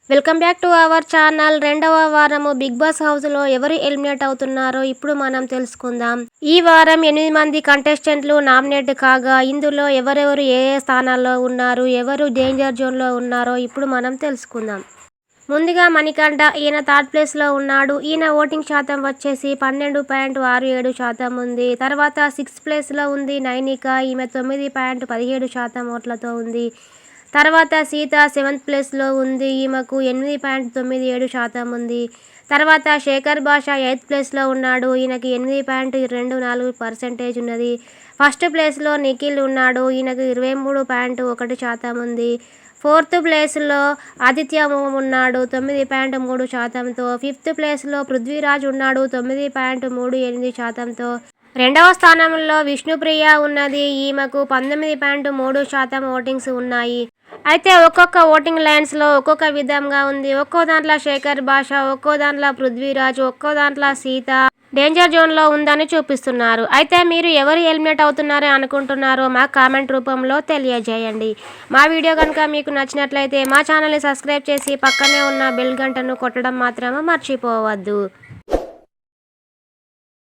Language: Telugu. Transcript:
Welcome back to our channel. రెండవ వారము బిగ్ బాస్ హౌస్లో ఎవరు ఎలిమినేట్ అవుతున్నారో ఇప్పుడు మనం తెలుసుకుందాం. ఈ వారం 8 మంది కంటెస్టెంట్లు నామినేట్ కాగా ఇందులో ఎవరెవరు ఏ ఏ స్థానాల్లో ఉన్నారు, ఎవరు డేంజర్ జోన్లో ఉన్నారో ఇప్పుడు మనం తెలుసుకుందాం. ముందుగా మణికంఠ, ఈయన థర్డ్ ప్లేస్లో ఉన్నాడు. ఈయన ఓటింగ్ శాతం వచ్చేసి 12.67% ఉంది. తర్వాత 6th ప్లేస్లో ఉంది నైనిక, ఈమె 9.17% ఓట్లతో ఉంది. తర్వాత సీత 7th ప్లేస్లో ఉంది, ఈమెకు 8.97% ఉంది. తర్వాత శేఖర్ భాష 8th ప్లేస్లో ఉన్నాడు, ఈయనకి 8.24% ఉన్నది. ఫస్ట్ ప్లేస్లో నిఖిల్ ఉన్నాడు, ఈయనకు 23.1% ఉంది. 4th ప్లేస్లో ఆదిత్య ఉన్నాడు 9.3%తో. 5th ప్లేస్లో పృథ్వీరాజ్ ఉన్నాడు 9.38%తో. రెండవ స్థానంలో విష్ణుప్రియ ఉన్నది, ఈమెకు 19.3% ఓటింగ్స్ ఉన్నాయి. అయితే ఒక్కొక్క ఓటింగ్ లైన్స్లో ఒక్కొక్క విధంగా ఉంది. ఒక్కో దాంట్లో శేఖర్ భాష, ఒక్కో దాంట్లో పృథ్వీరాజ్, ఒక్కో దాంట్లో సీత డేంజర్ జోన్లో ఉందని చూపిస్తున్నారు. అయితే మీరు ఎవరు ఎలిమినేట్ అవుతున్నారో అనుకుంటున్నారో మాకు కామెంట్ రూపంలో తెలియజేయండి. మా వీడియో కనుక మీకు నచ్చినట్లయితే మా ఛానల్ని సబ్స్క్రైబ్ చేసి పక్కనే ఉన్న బెల్ గంటను కొట్టడం మాత్రం మర్చిపోవద్దు.